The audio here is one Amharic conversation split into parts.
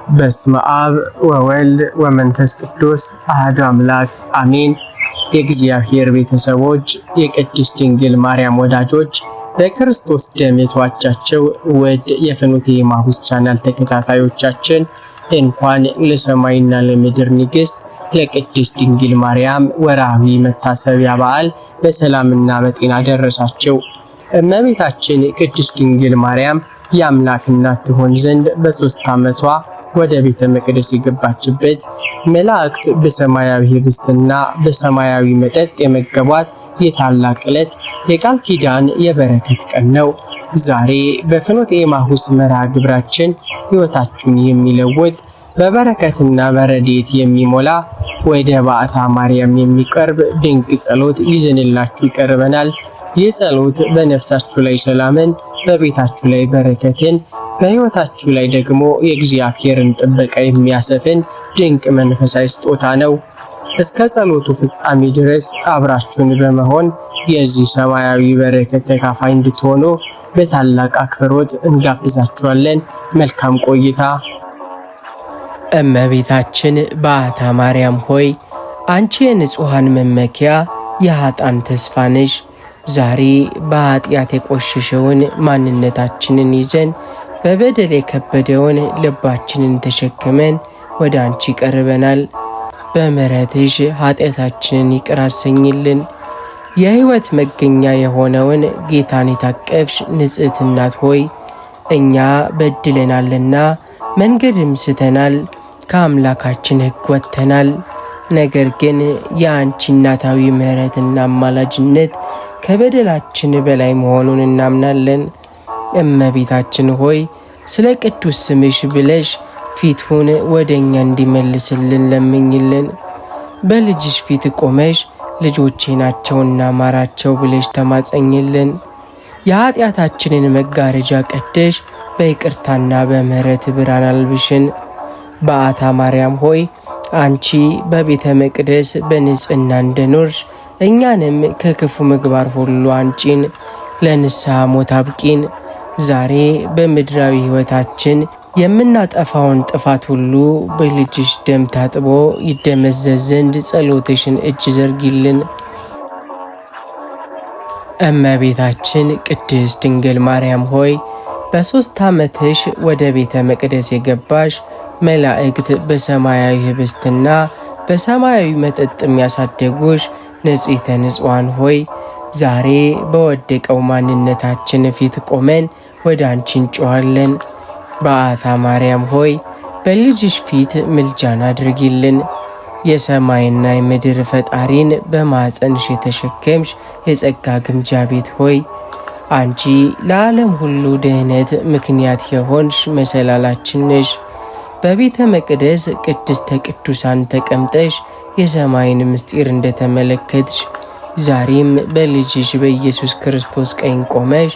በስመ አብ ወወልድ ወመንፈስ ቅዱስ አሐዱ አምላክ አሜን። የእግዚአብሔር ቤተሰቦች፣ የቅድስት ድንግል ማርያም ወዳጆች፣ በክርስቶስ ደም የተዋጃቸው ውድ የፍኖተ ኤማሁስ ቻናል ተከታታዮቻችን እንኳን ለሰማይና ለምድር ንግሥት ለቅድስት ድንግል ማርያም ወርሃዊ መታሰቢያ በዓል በሰላምና በጤና ደረሳቸው። እመቤታችን ቅድስት ድንግል ማርያም የአምላክ እናት ትሆን ዘንድ በ3 ዓመቷ ወደ ቤተ መቅደስ የገባችበት መላእክት በሰማያዊ ህብስትና በሰማያዊ መጠጥ የመገቧት የታላቅ ዕለት የቃል ኪዳን የበረከት ቀን ነው። ዛሬ በፍኖተ ኤማሁስ መርሃ ግብራችን ሕይወታችሁን የሚለውጥ በበረከትና በረድኤት የሚሞላ ወደ በዓታ ማርያም የሚቀርብ ድንቅ ጸሎት ይዘንላችሁ ቀርበናል። ይህ ጸሎት በነፍሳችሁ ላይ ሰላምን፣ በቤታችሁ ላይ በረከትን፣ በሕይወታችሁ ላይ ደግሞ የእግዚአብሔርን ጥበቃ የሚያሰፍን ድንቅ መንፈሳዊ ስጦታ ነው። እስከ ጸሎቱ ፍጻሜ ድረስ አብራችሁን በመሆን የዚህ ሰማያዊ በረከት ተካፋይ እንድትሆኑ በታላቅ አክብሮት እንጋብዛችኋለን። መልካም ቆይታ። እመቤታችን በዓታ ማርያም ሆይ አንቺ የንጹሐን መመኪያ የኃጥአን ተስፋ ነሽ። ዛሬ በኃጢአት የቆሸሸውን ማንነታችንን ይዘን በበደል የከበደውን ልባችንን ተሸክመን ወደ አንቺ ቀርበናል። በምሕረትሽ ኃጢአታችንን ይቅር አሰኝልን። የሕይወት መገኛ የሆነውን ጌታን የታቀፍሽ ንጽሕት እናት ሆይ እኛ በድለናልና መንገድም ስተናል፣ ከአምላካችን ሕግ ወጥተናል። ነገር ግን የአንቺ እናታዊ ምሕረትና አማላጅነት ከበደላችን በላይ መሆኑን እናምናለን። እመቤታችን ሆይ ስለ ቅዱስ ስምሽ ብለሽ ፊቱን ወደኛ እንዲመልስልን ለምኝልን። በልጅሽ ፊት ቆመሽ ልጆቼ ናቸውና ማራቸው ብለሽ ተማጸኝልን። የኃጢአታችንን መጋረጃ ቀደሽ በይቅርታና በምሕረት ብርሃን አልብሽን። በዓታ ማርያም ሆይ አንቺ በቤተ መቅደስ በንጽሕና እንደኖርሽ እኛንም ከክፉ ምግባር ሁሉ አንጪን፣ ለንስሐ ሞት አብቂን። ዛሬ በምድራዊ ሕይወታችን የምናጠፋውን ጥፋት ሁሉ በልጅሽ ደም ታጥቦ ይደመዘዝ ዘንድ ጸሎትሽን እጅ ዘርጊልን። እመቤታችን ቅድስት ድንግል ማርያም ሆይ በ3 ዓመትሽ ወደ ቤተ መቅደስ የገባሽ መላእክት በሰማያዊ ህብስትና በሰማያዊ መጠጥ የሚያሳደጉሽ ንጽሕተ ንጹሐን ሆይ ዛሬ በወደቀው ማንነታችን ፊት ቆመን ወደ አንቺ እንጮኻለን። በዓታ ማርያም ሆይ በልጅሽ ፊት ምልጃን አድርጊልን። የሰማይና የምድር ፈጣሪን በማኅፀንሽ የተሸከምሽ የጸጋ ግምጃ ቤት ሆይ አንቺ ለዓለም ሁሉ ድኅነት ምክንያት የሆንሽ መሰላላችን ነሽ። በቤተ መቅደስ ቅድስተ ቅዱሳን ተቀምጠሽ የሰማይን ምስጢር እንደተመለከትሽ ዛሬም በልጅሽ በኢየሱስ ክርስቶስ ቀኝ ቆመሽ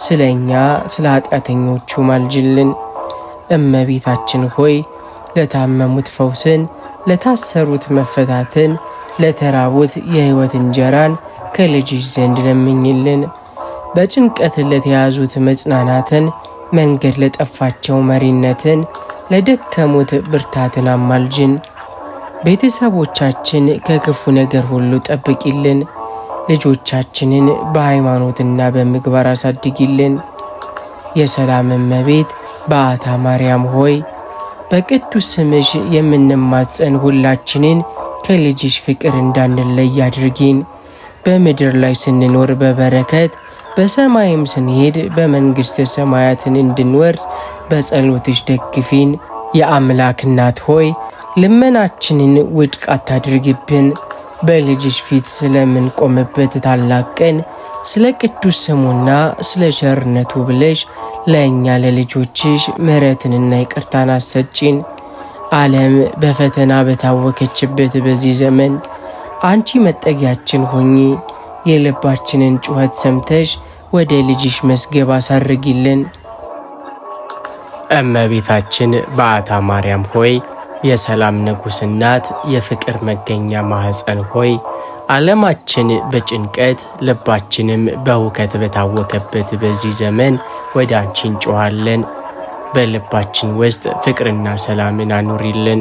ስለ እኛ ስለ ኃጢአተኞቹ ማልጅልን። እመቤታችን ሆይ ለታመሙት ፈውስን፣ ለታሰሩት መፈታትን፣ ለተራቡት የሕይወት እንጀራን ከልጅሽ ዘንድ ለምኝልን። በጭንቀት ለተያዙት መጽናናትን፣ መንገድ ለጠፋቸው መሪነትን፣ ለደከሙት ብርታትን አማልጅን። ቤተሰቦቻችን ከክፉ ነገር ሁሉ ጠብቂልን። ልጆቻችንን በሃይማኖትና በምግባር አሳድጊልን። የሰላም እመቤት በዓታ ማርያም ሆይ በቅዱስ ስምሽ የምንማጸን ሁላችንን ከልጅሽ ፍቅር እንዳንለይ አድርጊን። በምድር ላይ ስንኖር በበረከት በሰማይም ስንሄድ በመንግሥተ ሰማያትን እንድንወርስ በጸሎትሽ ደግፊን። የአምላክ እናት ሆይ ልመናችንን ውድቅ አታድርግብን። በልጅሽ ፊት ስለምንቆምበት ታላቅ ቀን ስለ ቅዱስ ስሙና ስለ ቸርነቱ ብለሽ ለእኛ ለልጆችሽ ምሕረትንና ይቅርታን አሰጪን። ዓለም በፈተና በታወከችበት በዚህ ዘመን አንቺ መጠጊያችን ሆኚ። የልባችንን ጩኸት ሰምተሽ ወደ ልጅሽ መስገብ አሳርጊልን። እመቤታችን በዓታ ማርያም ሆይ የሰላም ንጉሥ እናት፣ የፍቅር መገኛ ማኅፀን ሆይ ዓለማችን በጭንቀት ልባችንም በሁከት በታወከበት በዚህ ዘመን ወደ አንቺ እንጮኻለን። በልባችን ውስጥ ፍቅርና ሰላምን አኑሪልን።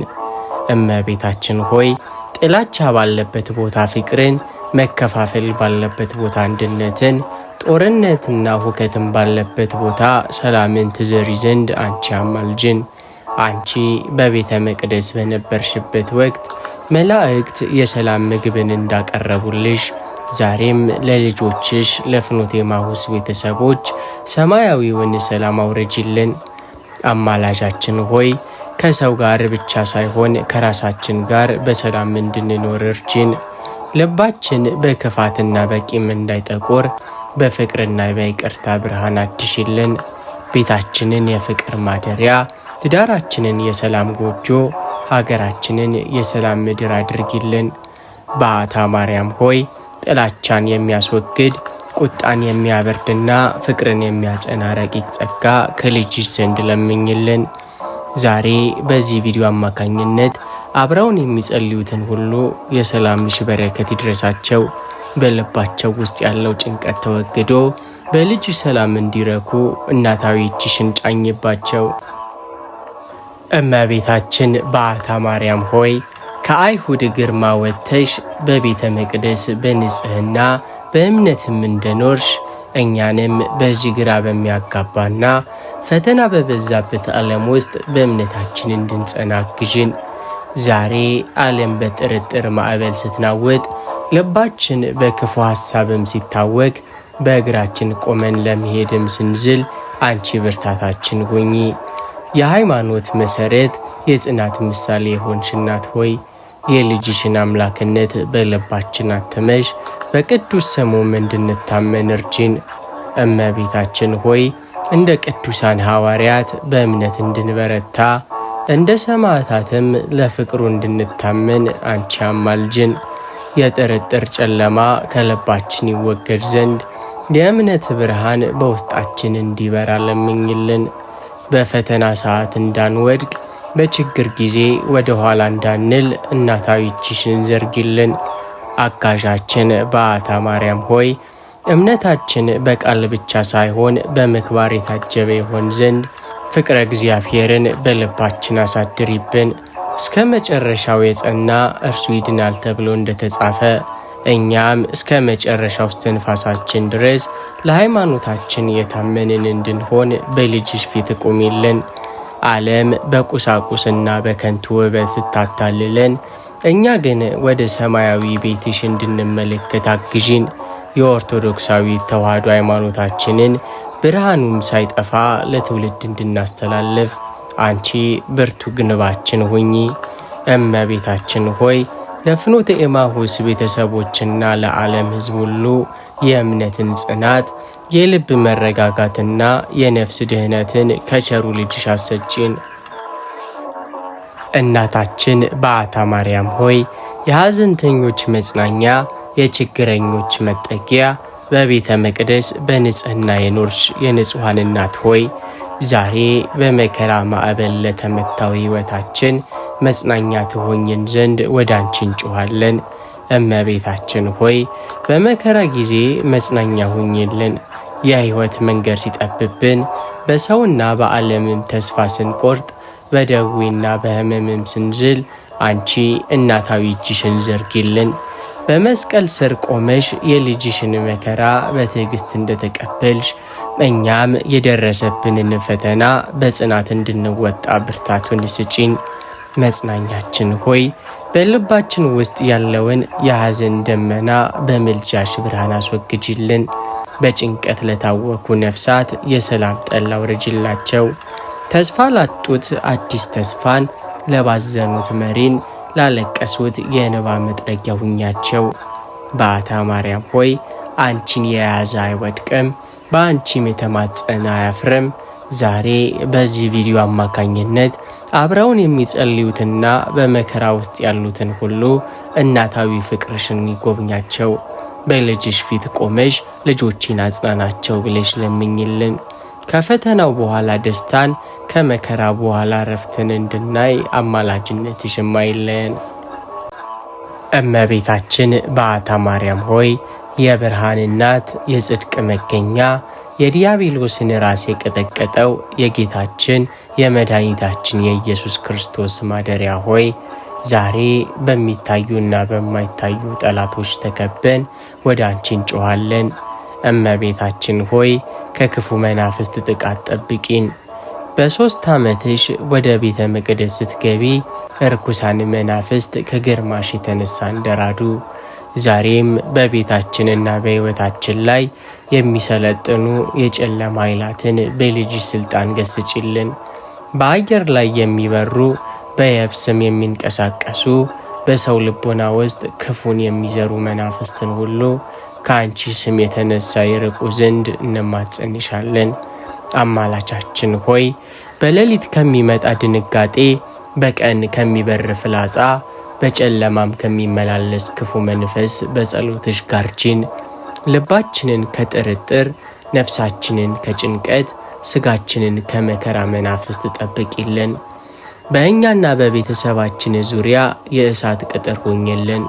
እመቤታችን ሆይ ጥላቻ ባለበት ቦታ ፍቅርን፣ መከፋፈል ባለበት ቦታ አንድነትን፣ ጦርነትና ሁከትን ባለበት ቦታ ሰላምን ትዘሪ ዘንድ አንቺ አማልጅን። አንቺ በቤተ መቅደስ በነበርሽበት ወቅት መላእክት የሰላም ምግብን እንዳቀረቡልሽ ዛሬም ለልጆችሽ ለፍኖተ ኤማሁስ ቤተሰቦች ሰማያዊውን ሰላም አውረጅልን። አማላጃችን ሆይ ከሰው ጋር ብቻ ሳይሆን ከራሳችን ጋር በሰላም እንድንኖር እርጂን። ልባችን በክፋትና በቂም እንዳይጠቆር በፍቅርና በይቅርታ ብርሃን አድሽልን። ቤታችንን የፍቅር ማደሪያ፣ ትዳራችንን የሰላም ጎጆ፣ ሀገራችንን የሰላም ምድር አድርጊልን። በዓታ ማርያም ሆይ ጥላቻን የሚያስወግድ ቁጣን የሚያበርድና ፍቅርን የሚያጸና ረቂቅ ጸጋ ከልጅሽ ዘንድ ለምኝልን። ዛሬ በዚህ ቪዲዮ አማካኝነት አብረውን የሚጸልዩትን ሁሉ የሰላምሽ በረከት ይድረሳቸው። በልባቸው ውስጥ ያለው ጭንቀት ተወግዶ በልጅ ሰላም እንዲረኩ እናታዊ እጅሽን ጫኝባቸው። እመቤታችን በዓታ ማርያም ሆይ ከአይሁድ ግርማ ወጥተሽ በቤተ መቅደስ በንጽህና በእምነትም እንደኖርሽ እኛንም በዚህ ግራ በሚያጋባና ፈተና በበዛበት ዓለም ውስጥ በእምነታችን እንድንጸና አግዥን። ዛሬ ዓለም በጥርጥር ማዕበል ስትናወጥ፣ ልባችን በክፉ ሐሳብም ሲታወክ፣ በእግራችን ቆመን ለመሄድም ስንዝል አንቺ ብርታታችን ሁኚ። የሃይማኖት መሠረት የጽናት ምሳሌ የሆንሽ እናት ሆይ የልጅሽን አምላክነት በልባችን አትመሽ በቅዱስ ስሙም እንድንታመን እርጂን። እመቤታችን ሆይ እንደ ቅዱሳን ሐዋርያት በእምነት እንድንበረታ እንደ ሰማዕታትም ለፍቅሩ እንድንታመን አንቺ አማልጅን። የጥርጥር ጨለማ ከልባችን ይወገድ ዘንድ የእምነት ብርሃን በውስጣችን እንዲበራ ለምኝልን። በፈተና ሰዓት እንዳንወድቅ፣ በችግር ጊዜ ወደ ኋላ እንዳንል እናታዊ እጅሽን ዘርጊልን። አጋዣችን በዓታ ማርያም ሆይ እምነታችን በቃል ብቻ ሳይሆን በምግባር የታጀበ ይሆን ዘንድ ፍቅረ እግዚአብሔርን በልባችን አሳድሪብን። እስከ መጨረሻው የጸና እርሱ ይድናል ተብሎ እንደተጻፈ እኛም እስከ መጨረሻው እስትንፋሳችን ድረስ ለሃይማኖታችን የታመንን እንድንሆን በልጅሽ ፊት ቁሚልን። ዓለም በቁሳቁስና በከንቱ ውበት ስታታልለን፣ እኛ ግን ወደ ሰማያዊ ቤትሽ እንድንመለከት አግዢን። የኦርቶዶክሳዊ ተዋሕዶ ሃይማኖታችንን ብርሃኑም ሳይጠፋ ለትውልድ እንድናስተላልፍ አንቺ ብርቱ ግንባችን ሁኚ። እመቤታችን ሆይ ለፍኖተ ኤማሁስ ቤተሰቦችና ለዓለም ሕዝብ ሁሉ የእምነትን ጽናት፣ የልብ መረጋጋትና የነፍስ ድህነትን ከቸሩ ልጅሽ አሰጪን። እናታችን በዓታ ማርያም ሆይ የሐዘንተኞች መጽናኛ፣ የችግረኞች መጠጊያ፣ በቤተ መቅደስ በንጽህና የኖርሽ የንጹሐን እናት ሆይ ዛሬ በመከራ ማዕበል ለተመታው ሕይወታችን መጽናኛ ትሆኝን ዘንድ ወደ አንቺ እንጮኻለን። እመቤታችን ሆይ በመከራ ጊዜ መጽናኛ ሁኝልን። የሕይወት መንገድ ሲጠብብን፣ በሰውና በዓለምም ተስፋ ስንቆርጥ፣ በደዌና በሕመምም ስንዝል አንቺ እናታዊ እጅሽን ዘርጊልን። በመስቀል ስር ቆመሽ የልጅሽን መከራ በትዕግሥት እንደተቀበልሽ እኛም የደረሰብንን ፈተና በጽናት እንድንወጣ ብርታቱን ስጪን። መጽናኛችን ሆይ በልባችን ውስጥ ያለውን የሐዘን ደመና በምልጃሽ ብርሃን አስወግጅልን። በጭንቀት ለታወኩ ነፍሳት የሰላም ጠል አውርጅላቸው። ተስፋ ላጡት አዲስ ተስፋን፣ ለባዘኑት መሪን፣ ላለቀሱት የእንባ መጥረጊያ ሁኛቸው። በዓታ ማርያም ሆይ አንቺን የያዘ አይወድቅም፣ በአንቺም የተማጸነ አያፍርም። ዛሬ በዚህ ቪዲዮ አማካኝነት አብረውን የሚጸልዩትና በመከራ ውስጥ ያሉትን ሁሉ እናታዊ ፍቅርሽን ይጎብኛቸው። በልጅሽ ፊት ቆመሽ ልጆችን አጽናናቸው ብለሽ ለምኝልን። ከፈተናው በኋላ ደስታን፣ ከመከራ በኋላ ረፍትን እንድናይ አማላጅነትሽ አይለየን። እመቤታችን በዓታ ማርያም ሆይ የብርሃን እናት፣ የጽድቅ መገኛ፣ የዲያብሎስን ራስ የቀጠቀጠው የጌታችን የመድኃኒታችን የኢየሱስ ክርስቶስ ማደሪያ ሆይ ዛሬ በሚታዩና በማይታዩ ጠላቶች ተከበን ወደ አንቺ እንጮኻለን። እመቤታችን ሆይ ከክፉ መናፍስት ጥቃት ጠብቂን። በ3 ዓመትሽ ወደ ቤተ መቅደስ ስትገቢ ርኩሳን መናፍስት ከግርማሽ የተነሳ እንደራዱ። ዛሬም በቤታችንና በሕይወታችን ላይ የሚሰለጥኑ የጨለማ ኃይላትን በልጅሽ ሥልጣን ገስጪልን። በአየር ላይ የሚበሩ በየብስም የሚንቀሳቀሱ በሰው ልቦና ውስጥ ክፉን የሚዘሩ መናፍስትን ሁሉ ከአንቺ ስም የተነሳ ይርቁ ዘንድ እንማጸንሻለን። አማላቻችን ሆይ በሌሊት ከሚመጣ ድንጋጤ፣ በቀን ከሚበር ፍላጻ፣ በጨለማም ከሚመላለስ ክፉ መንፈስ በጸሎትሽ ጋርጂን። ልባችንን ከጥርጥር፣ ነፍሳችንን ከጭንቀት፣ ስጋችንን ከመከራ መናፍስት ጠብቂልን። በእኛና በቤተሰባችን ዙሪያ የእሳት ቅጥር ሆኝልን።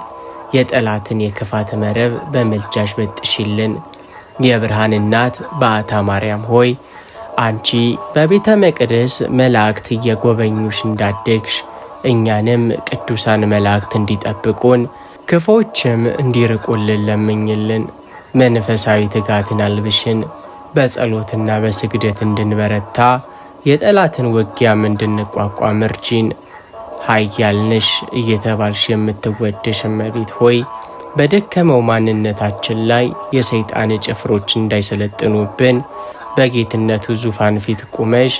የጠላትን የክፋት መረብ በምልጃሽ በጥሽልን። የብርሃን እናት በዓታ ማርያም ሆይ አንቺ በቤተ መቅደስ መላእክት እየጎበኙሽ እንዳደግሽ እኛንም ቅዱሳን መላእክት እንዲጠብቁን ክፎችም እንዲርቁልን ለምኝልን። መንፈሳዊ ትጋትን አልብሽን። በጸሎትና በስግደት እንድንበረታ የጠላትን ውጊያም እንድንቋቋም እርጂን። ኃያል ነሽ እየተባልሽ የምትወደሽ እመቤት ሆይ በደከመው ማንነታችን ላይ የሰይጣን ጭፍሮች እንዳይሰለጥኑብን በጌትነቱ ዙፋን ፊት ቁመሽ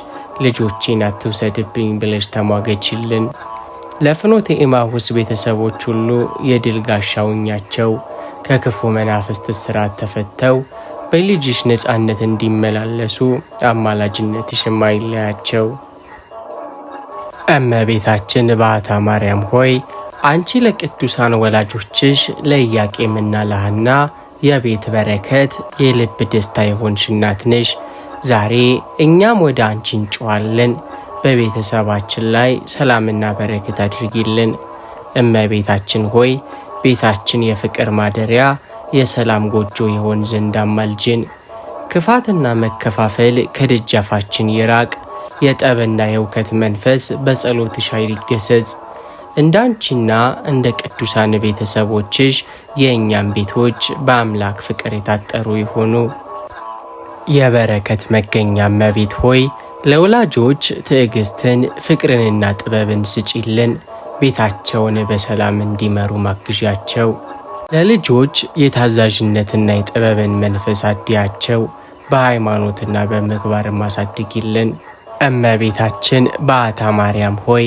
ልጆቼን አትውሰድብኝ ብለሽ ተሟገችልን። ለፍኖተ ኤማሁስ ቤተሰቦች ሁሉ የድል ጋሻ ሁኛቸው። ከክፉ መናፍስት እስራት ተፈተው በልጅሽ ነፃነት እንዲመላለሱ አማላጅነትሽ አይለያቸው። እመቤታችን በዓታ ማርያም ሆይ አንቺ ለቅዱሳን ወላጆችሽ ለኢያቄምና ለሐና የቤት በረከት የልብ ደስታ የሆንሽ እናት ነሽ። ዛሬ እኛም ወደ አንቺ እንጮኻለን። በቤተሰባችን ላይ ሰላምና በረከት አድርጊልን። እመቤታችን ሆይ ቤታችን የፍቅር ማደሪያ የሰላም ጎጆ የሆን ዘንድ አማልጅን። ክፋትና መከፋፈል ከደጃፋችን ይራቅ። የጠብና የእውከት መንፈስ በጸሎትሽ ኃይል ይገሰጽ። እንዳንቺና እንደ ቅዱሳን ቤተሰቦችሽ የእኛም ቤቶች በአምላክ ፍቅር የታጠሩ ይሆኑ። የበረከት መገኛ እመቤት ሆይ ለወላጆች ትዕግስትን፣ ፍቅርንና ጥበብን ስጪልን። ቤታቸውን በሰላም እንዲመሩ ማግዣቸው። ለልጆች የታዛዥነትና የጥበብን መንፈስ አድያቸው። በሃይማኖትና በምግባር ማሳድጊልን። እመቤታችን በዓታ ማርያም ሆይ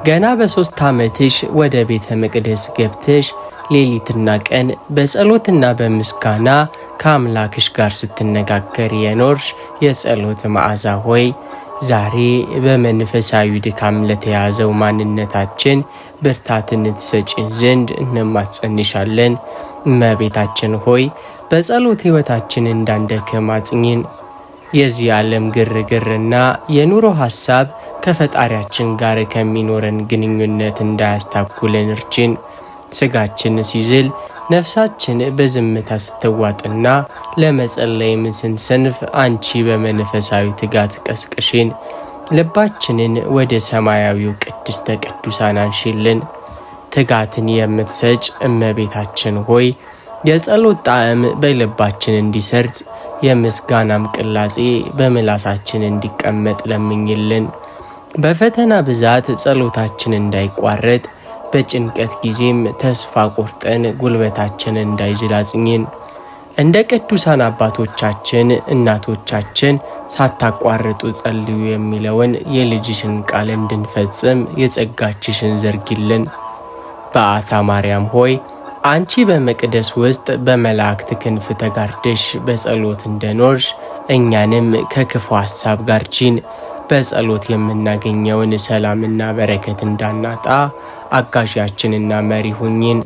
ገና በ3 ዓመትሽ ወደ ቤተ መቅደስ ገብተሽ ሌሊትና ቀን በጸሎትና በምስጋና ከአምላክሽ ጋር ስትነጋገር የኖርሽ የጸሎት መዓዛ ሆይ ዛሬ በመንፈሳዊ ድካም ለተያዘው ማንነታችን ብርታትን ትሰጪን ዘንድ እንማጸንሻለን። እመቤታችን ሆይ በጸሎት ሕይወታችን እንዳንደክም አጽኚን። የዚህ ዓለም ግርግርና የኑሮ ሐሳብ ከፈጣሪያችን ጋር ከሚኖረን ግንኙነት እንዳያስታኩለን እርጂን። ስጋችን ሲዝል ነፍሳችን በዝምታ ስትዋጥና ለመጸለይም ስንሰንፍ አንቺ በመንፈሳዊ ትጋት ቀስቅሽን። ልባችንን ወደ ሰማያዊው ቅድስተ ቅዱሳን አንሺልን። ትጋትን የምትሰጭ እመቤታችን ሆይ የጸሎት ጣዕም በልባችን እንዲሰርጽ የምስጋናም ቅላጼ በምላሳችን እንዲቀመጥ ለምኝልን። በፈተና ብዛት ጸሎታችን እንዳይቋረጥ በጭንቀት ጊዜም ተስፋ ቆርጠን ጉልበታችን እንዳይዝል አጽኚን። እንደ ቅዱሳን አባቶቻችን እናቶቻችን ሳታቋርጡ ጸልዩ የሚለውን የልጅሽን ቃል እንድንፈጽም የጸጋችሽን ዘርጊልን። በዓታ ማርያም ሆይ አንቺ በመቅደስ ውስጥ በመላእክት ክንፍ ተጋርደሽ በጸሎት እንደኖርሽ እኛንም ከክፉ ሐሳብ ጋርጂን። በጸሎት የምናገኘውን ሰላምና በረከት እንዳናጣ አጋዣችንና መሪ ሁኚን።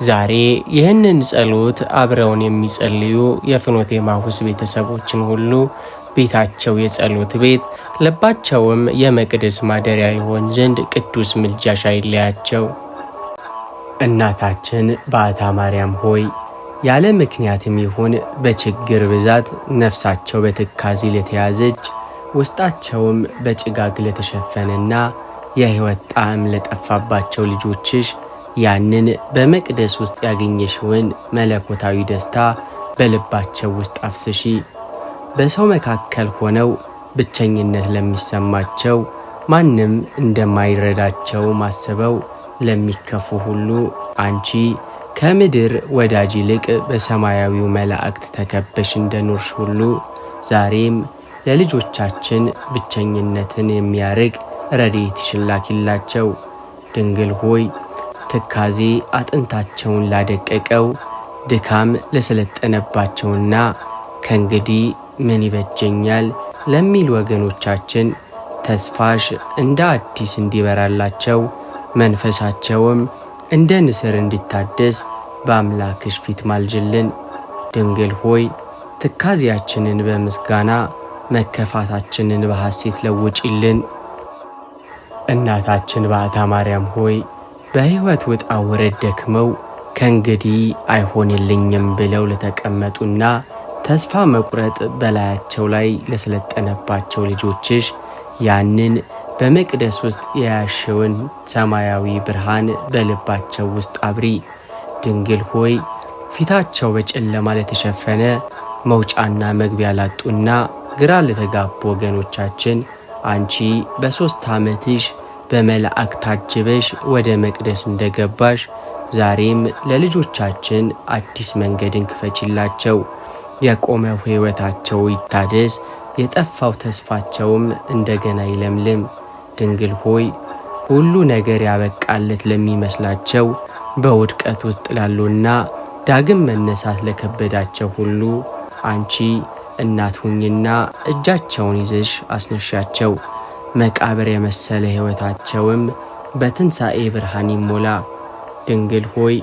ዛሬ ይህንን ጸሎት አብረውን የሚጸልዩ የፍኖተ ኤማሁስ ቤተሰቦችን ሁሉ ቤታቸው የጸሎት ቤት ልባቸውም የመቅደስ ማደሪያ ይሆን ዘንድ ቅዱስ ምልጃሽ አይለያቸው። እናታችን በዓታ ማርያም ሆይ ያለ ምክንያትም ይሁን በችግር ብዛት ነፍሳቸው በትካዜ ለተያዘች ውስጣቸውም በጭጋግ ለተሸፈነና የሕይወት ጣዕም ለጠፋባቸው ልጆችሽ ያንን በመቅደስ ውስጥ ያገኘሽውን መለኮታዊ ደስታ በልባቸው ውስጥ አፍስሺ። በሰው መካከል ሆነው ብቸኝነት ለሚሰማቸው፣ ማንም እንደማይረዳቸው ማስበው ለሚከፉ ሁሉ አንቺ ከምድር ወዳጅ ይልቅ በሰማያዊው መላእክት ተከበሽ እንደኖርሽ ሁሉ ዛሬም ለልጆቻችን ብቸኝነትን የሚያርቅ ረድኤትሽን ላኪላቸው። ድንግል ሆይ ትካዜ አጥንታቸውን ላደቀቀው፣ ድካም ለሰለጠነባቸውና ከእንግዲህ ምን ይበጀኛል ለሚል ወገኖቻችን ተስፋሽ እንደ አዲስ እንዲበራላቸው፣ መንፈሳቸውም እንደ ንስር እንዲታደስ በአምላክሽ ፊት ማልጅልን። ድንግል ሆይ ትካዜያችንን በምስጋና መከፋታችንን በሐሴት ለውጪልን። እናታችን በዓታ ማርያም ሆይ በሕይወት ውጣ ውረድ ደክመው ከእንግዲህ አይሆንልኝም ብለው ለተቀመጡና ተስፋ መቁረጥ በላያቸው ላይ ለሰለጠነባቸው ልጆችሽ ያንን በመቅደስ ውስጥ የያሽውን ሰማያዊ ብርሃን በልባቸው ውስጥ አብሪ። ድንግል ሆይ ፊታቸው በጨለማ ለተሸፈነ፣ መውጫና መግቢያ ላጡና ግራ ለተጋቡ ወገኖቻችን አንቺ በ3 ዓመትሽ በመላእክት ታጅበሽ ወደ መቅደስ እንደገባሽ ዛሬም ለልጆቻችን አዲስ መንገድን ክፈችላቸው። የቆመው ሕይወታቸው ይታደስ፣ የጠፋው ተስፋቸውም እንደገና ይለምልም። ድንግል ሆይ ሁሉ ነገር ያበቃለት ለሚመስላቸው፣ በውድቀት ውስጥ ላሉና ዳግም መነሳት ለከበዳቸው ሁሉ አንቺ እናት ሁኝና እጃቸውን ይዘሽ አስነሻቸው። መቃብር የመሰለ ሕይወታቸውም በትንሣኤ ብርሃን ይሞላ። ድንግል ሆይ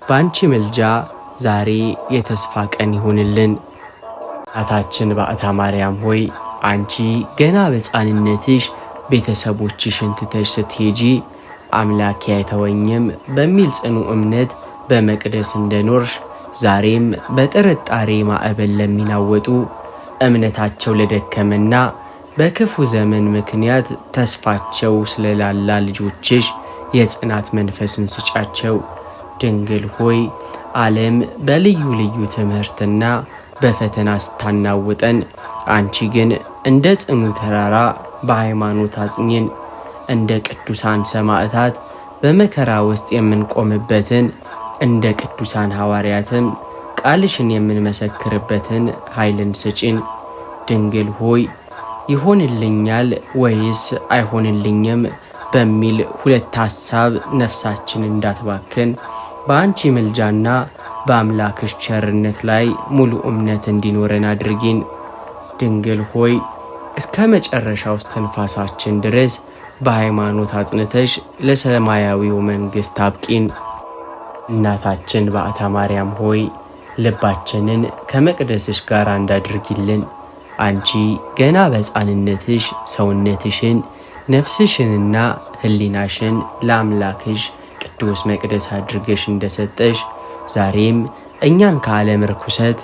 በአንቺ ምልጃ ዛሬ የተስፋ ቀን ይሁንልን። እናታችን በዓታ ማርያም ሆይ አንቺ ገና በሕፃንነትሽ ቤተሰቦችሽን ትተሽ ስትሄጂ አምላኬ አይተወኝም በሚል ጽኑ እምነት በመቅደስ እንደኖርሽ ዛሬም በጥርጣሬ ማዕበል ለሚናወጡ፣ እምነታቸው ለደከመና በክፉ ዘመን ምክንያት ተስፋቸው ስለላላ ልጆችሽ የጽናት መንፈስን ስጫቸው። ድንግል ሆይ ዓለም በልዩ ልዩ ትምህርትና በፈተና ስታናውጠን አንቺ ግን እንደ ጽኑ ተራራ በሃይማኖት አጽኚን። እንደ ቅዱሳን ሰማዕታት በመከራ ውስጥ የምንቆምበትን፣ እንደ ቅዱሳን ሐዋርያትም ቃልሽን የምንመሰክርበትን ኃይልን ስጪን። ድንግል ሆይ ይሆንልኛል ወይስ አይሆንልኝም በሚል ሁለት ሐሳብ ነፍሳችን እንዳትባክን በአንቺ ምልጃና በአምላክሽ ቸርነት ላይ ሙሉ እምነት እንዲኖረን አድርጊን። ድንግል ሆይ እስከ መጨረሻው እስትንፋሳችን ድረስ በሃይማኖት አጽንተሽ ለሰማያዊው መንግሥት አብቂን። እናታችን በዓታ ማርያም ሆይ ልባችንን ከመቅደስሽ ጋር እንዳድርጊልን። አንቺ ገና በሕፃንነትሽ ሰውነትሽን ነፍስሽንና ሕሊናሽን ለአምላክሽ ቅዱስ መቅደስ አድርገሽ እንደሰጠሽ ዛሬም እኛን ከዓለም ርኩሰት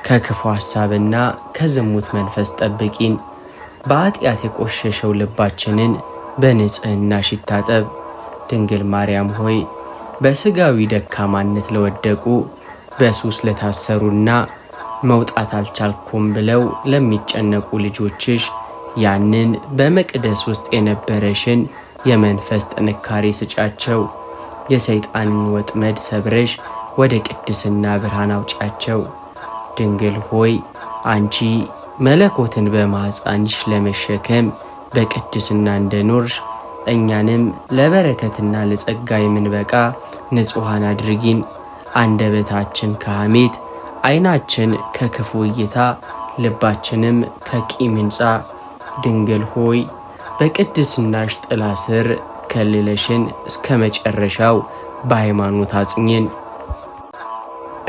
ከክፉ ሐሳብና ከዝሙት መንፈስ ጠብቂን። በኃጢአት የቆሸሸው ልባችንን በንጽሕናሽ ይታጠብ። ድንግል ማርያም ሆይ በሥጋዊ ደካማነት ለወደቁ፣ በሱስ ለታሰሩና መውጣት አልቻልኩም ብለው ለሚጨነቁ ልጆችሽ ያንን በመቅደስ ውስጥ የነበረሽን የመንፈስ ጥንካሬ ስጫቸው። የሰይጣንን ወጥመድ ሰብረሽ ወደ ቅድስና ብርሃን አውጫቸው። ድንግል ሆይ አንቺ መለኮትን በማኅፀንሽ ለመሸከም በቅድስና እንደኖርሽ እኛንም ለበረከትና ለጸጋ የምንበቃ ንጹሐን አድርጊን። አንደበታችን ከሐሜት፣ ዓይናችን ከክፉ እይታ፣ ልባችንም ከቂም ይንጻ። ድንግል ሆይ በቅድስናሽ ጥላ ስር ከልለሽን እስከ መጨረሻው በሃይማኖት አጽኚን።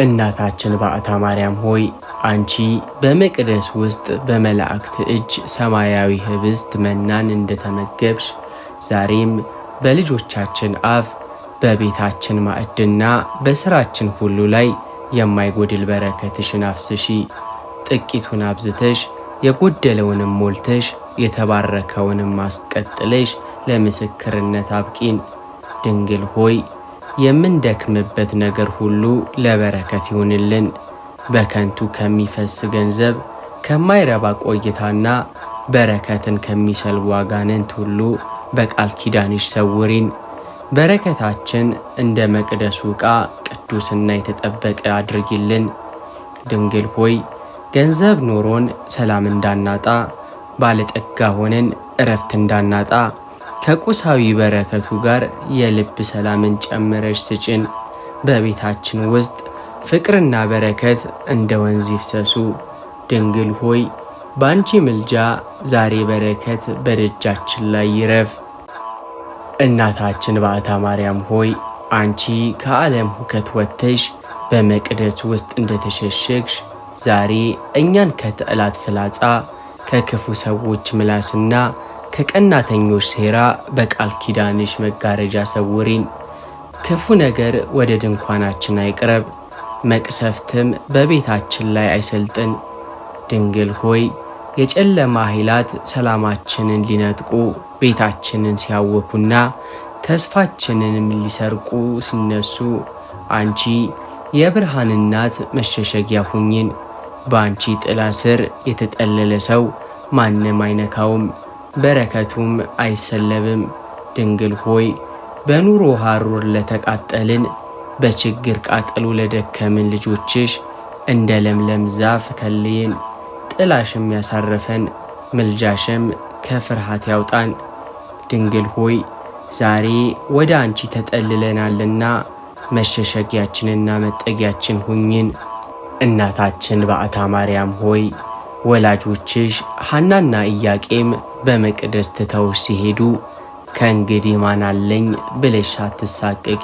እናታችን በዓታ ማርያም ሆይ አንቺ በመቅደስ ውስጥ በመላእክት እጅ ሰማያዊ ኅብስት መናን እንደተመገብሽ ዛሬም በልጆቻችን አፍ በቤታችን ማዕድና በሥራችን ሁሉ ላይ የማይጎድል በረከትሽን አፍስሺ። ጥቂቱን አብዝተሽ የጎደለውንም ሞልተሽ የተባረከውንም አስቀጥለሽ ለምስክርነት አብቂን። ድንግል ሆይ የምንደክምበት ነገር ሁሉ ለበረከት ይሁንልን። በከንቱ ከሚፈስ ገንዘብ ከማይረባ ቆይታና በረከትን ከሚሰልቡ አጋንንት ሁሉ በቃል ኪዳንሽ ሰውሪን። በረከታችን እንደ መቅደሱ ዕቃ ቅዱስና የተጠበቀ አድርጊልን። ድንግል ሆይ ገንዘብ ኖሮን ሰላም እንዳናጣ፣ ባለጠጋ ሆነን እረፍት እንዳናጣ ከቁሳዊ በረከቱ ጋር የልብ ሰላምን ጨምረሽ ስጭን። በቤታችን ውስጥ ፍቅርና በረከት እንደ ወንዝ ይፍሰሱ። ድንግል ሆይ በአንቺ ምልጃ ዛሬ በረከት በደጃችን ላይ ይረፍ። እናታችን በዓታ ማርያም ሆይ አንቺ ከዓለም ሁከት ወጥተሽ በመቅደስ ውስጥ እንደተሸሸግሽ ዛሬ እኛን ከጠላት ፍላጻ ከክፉ ሰዎች ምላስና ከቀናተኞች ሴራ በቃል ኪዳንሽ መጋረጃ ሰውሪን። ክፉ ነገር ወደ ድንኳናችን አይቅረብ፣ መቅሰፍትም በቤታችን ላይ አይሰልጥን። ድንግል ሆይ የጨለማ ኃይላት ሰላማችንን ሊነጥቁ ቤታችንን ሲያወኩና ተስፋችንንም ሊሰርቁ ሲነሱ አንቺ የብርሃን እናት መሸሸጊያ ሁኝን። በአንቺ ጥላ ስር የተጠለለ ሰው ማንም አይነካውም፣ በረከቱም አይሰለብም። ድንግል ሆይ በኑሮ ሐሩር ለተቃጠልን በችግር ቃጠሎ ለደከምን ልጆችሽ እንደ ለምለም ዛፍ ከልይን። ጥላሽም ያሳረፈን ምልጃሽም ከፍርሃት ያውጣን። ድንግል ሆይ ዛሬ ወደ አንቺ ተጠልለናልና መሸሸጊያችንና መጠጊያችን ሁኝን። እናታችን በዓታ ማርያም ሆይ ወላጆችሽ ሐናና ኢያቄም በመቅደስ ትተውሽ ሲሄዱ ከእንግዲህ ማን አለኝ ብለሽ ሳትሳቀቂ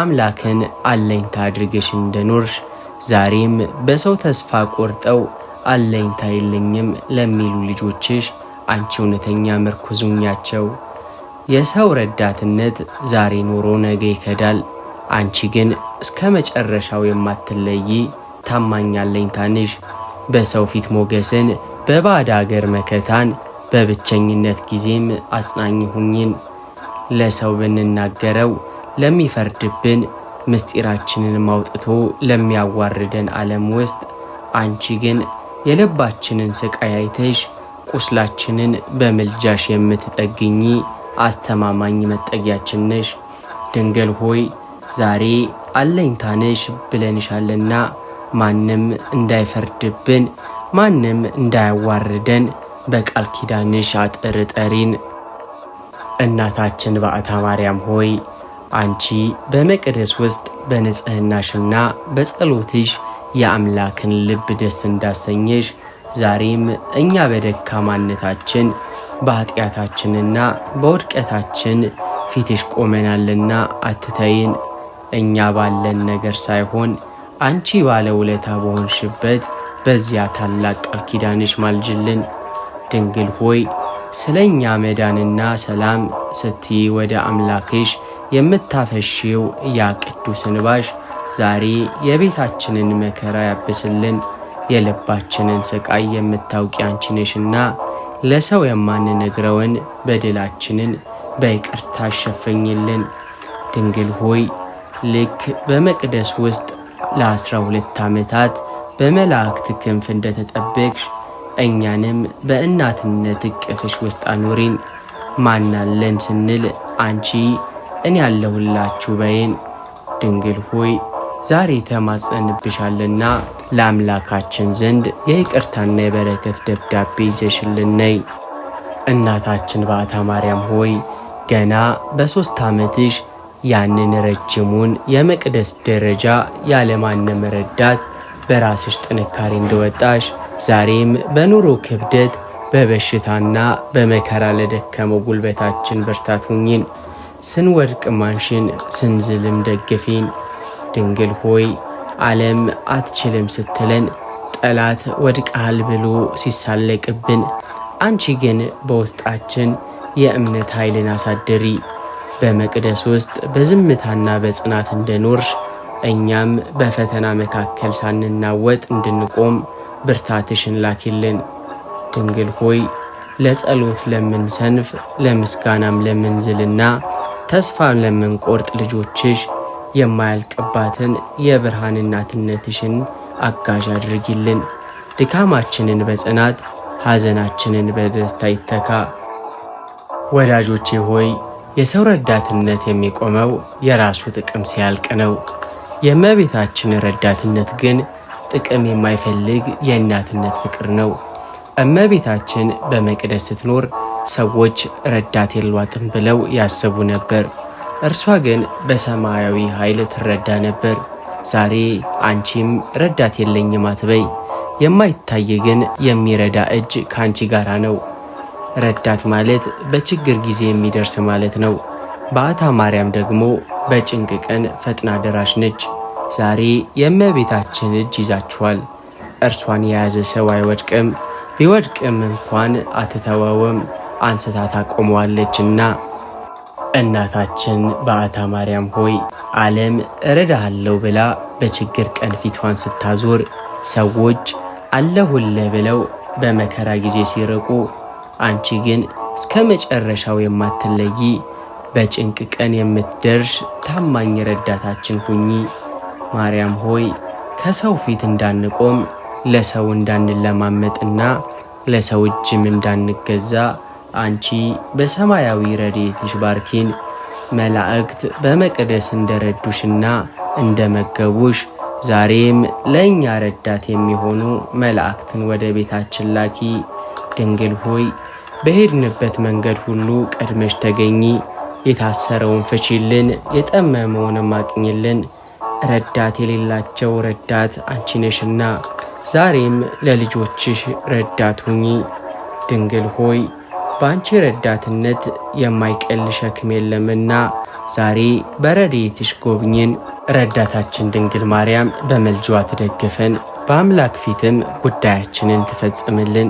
አምላክን አለኝታ አድርገሽ እንደኖርሽ ዛሬም በሰው ተስፋ ቆርጠው አለኝታ የለኝም ለሚሉ ልጆችሽ አንቺ እውነተኛ ምርኩዝ ሁኛቸው። የሰው ረዳትነት ዛሬ ኖሮ ነገ ይከዳል። አንቺ ግን እስከ መጨረሻው የማትለይ ታማኝ አለኝታ ነሽ። በሰው ፊት ሞገስን፣ በባዕድ አገር መከታን፣ በብቸኝነት ጊዜም አጽናኝ ሁኝን። ለሰው ብንናገረው ለሚፈርድብን ምስጢራችንን አውጥቶ ለሚያዋርደን ዓለም ውስጥ አንቺ ግን የልባችንን ስቃይ አይተሽ ቁስላችንን በምልጃሽ የምትጠግኚ አስተማማኝ መጠጊያችን ነሽ። ድንግል ሆይ ዛሬ አለኝታ ነሽ ብለንሻልና ማንም እንዳይፈርድብን ማንም እንዳያዋርደን በቃል ኪዳንሽ አጥር ጠሪን። እናታችን በዓታ ማርያም ሆይ አንቺ በመቅደስ ውስጥ በንጽህናሽና በጸሎትሽ የአምላክን ልብ ደስ እንዳሰኘሽ ዛሬም እኛ በደካማነታችን በኃጢአታችንና በውድቀታችን ፊትሽ ቆመናልና አትተይን። እኛ ባለን ነገር ሳይሆን አንቺ ባለ ውለታ በሆንሽበት በዚያ ታላቅ ቃል ኪዳንሽ ማልጅልን። ድንግል ሆይ ስለ እኛ መዳንና ሰላም ስትይ ወደ አምላክሽ የምታፈሺው ያ ቅዱስ እንባሽ ዛሬ የቤታችንን መከራ ያብስልን። የልባችንን ስቃይ የምታውቂ አንቺ ነሽና ለሰው የማንነግረውን በደላችንን በይቅርታ ሸፈኝልን። ድንግል ሆይ ልክ በመቅደስ ውስጥ ለ12 ዓመታት በመላእክት ክንፍ እንደተጠበቅሽ እኛንም በእናትነት እቅፍሽ ውስጥ አኑሪን። ማናለን ስንል አንቺ እኔ ያለሁላችሁ በይን። ድንግል ሆይ ዛሬ ተማጸንብሻልና ለአምላካችን ዘንድ የይቅርታና የበረከት ደብዳቤ ይዘሽልን ነይ። እናታችን በዓታ ማርያም ሆይ ገና በ3 ዓመትሽ ያንን ረጅሙን የመቅደስ ደረጃ ያለማንም ረዳት በራስሽ ጥንካሬ እንደወጣሽ ዛሬም በኑሮ ክብደት በበሽታና በመከራ ለደከመው ጉልበታችን ብርታት ሁኚን። ስንወድቅ ማንሽን፣ ስንዝልም ደግፊን። ድንግል ሆይ ዓለም አትችልም ስትለን ጠላት ወድቀሃል ብሎ ሲሳለቅብን አንቺ ግን በውስጣችን የእምነት ኃይልን አሳድሪ። በመቅደስ ውስጥ በዝምታና በጽናት እንደኖርሽ እኛም በፈተና መካከል ሳንናወጥ እንድንቆም ብርታትሽን ላኪልን። ድንግል ሆይ ለጸሎት ለምንሰንፍ፣ ለምስጋናም ለምንዝልና ተስፋም ለምንቆርጥ ልጆችሽ የማያልቅባትን የብርሃን እናትነትሽን አጋዥ አድርጊልን። ድካማችንን በጽናት ሐዘናችንን በደስታ ይተካ። ወዳጆቼ ሆይ የሰው ረዳትነት የሚቆመው የራሱ ጥቅም ሲያልቅ ነው። የእመቤታችን ረዳትነት ግን ጥቅም የማይፈልግ የእናትነት ፍቅር ነው። እመቤታችን በመቅደስ ስትኖር ሰዎች ረዳት የሏትም ብለው ያስቡ ነበር። እርሷ ግን በሰማያዊ ኃይል ትረዳ ነበር። ዛሬ አንቺም ረዳት የለኝም አትበይ። የማይታይ ግን የሚረዳ እጅ ከአንቺ ጋራ ነው። ረዳት ማለት በችግር ጊዜ የሚደርስ ማለት ነው። በዓታ ማርያም ደግሞ በጭንቅ ቀን ፈጥና ደራሽ ነች። ዛሬ የእመቤታችን እጅ ይዛችኋል። እርሷን የያዘ ሰው አይወድቅም፣ ቢወድቅም እንኳን አትተወውም፣ አንስታ ታቆመዋለችና። እናታችን በዓታ ማርያም ሆይ ዓለም እረዳሃለሁ ብላ በችግር ቀን ፊቷን ስታዞር ሰዎች አለሁልህ ብለው በመከራ ጊዜ ሲርቁ፣ አንቺ ግን እስከ መጨረሻው የማትለይ በጭንቅ ቀን የምትደርሽ ታማኝ ረዳታችን ሁኚ። ማርያም ሆይ ከሰው ፊት እንዳንቆም፣ ለሰው እንዳንለማመጥና ለሰው እጅም እንዳንገዛ አንቺ በሰማያዊ ረድኤትሽ ባርኪን። መላእክት በመቅደስ እንደረዱሽና እንደመገቡሽ ዛሬም ለእኛ ረዳት የሚሆኑ መላእክትን ወደ ቤታችን ላኪ። ድንግል ሆይ በሄድንበት መንገድ ሁሉ ቀድመሽ ተገኚ። የታሰረውን ፍቺልን፣ የጠመመውንም አቅኝልን። ረዳት የሌላቸው ረዳት አንቺ ነሽና ዛሬም ለልጆችሽ ረዳት ሁኚ። ድንግል ሆይ በአንቺ ረዳትነት የማይቀል ሸክም የለምና ዛሬ በረድኤትሽ ጎብኝን። ረዳታችን ድንግል ማርያም በመልጇ ትደግፈን፣ በአምላክ ፊትም ጉዳያችንን ትፈጽምልን።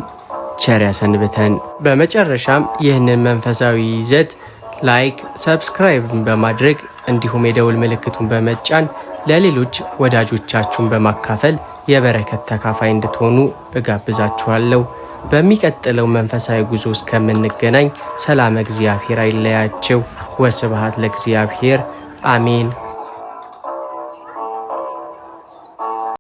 ቸር ያሰንብተን። በመጨረሻም ይህንን መንፈሳዊ ይዘት ላይክ፣ ሰብስክራይብ በማድረግ እንዲሁም የደውል ምልክቱን በመጫን ለሌሎች ወዳጆቻችሁን በማካፈል የበረከት ተካፋይ እንድትሆኑ እጋብዛችኋለሁ። በሚቀጥለው መንፈሳዊ ጉዞ እስከምንገናኝ ሰላም እግዚአብሔር አይለያችሁ። ወስብሐት ለእግዚአብሔር። አሜን።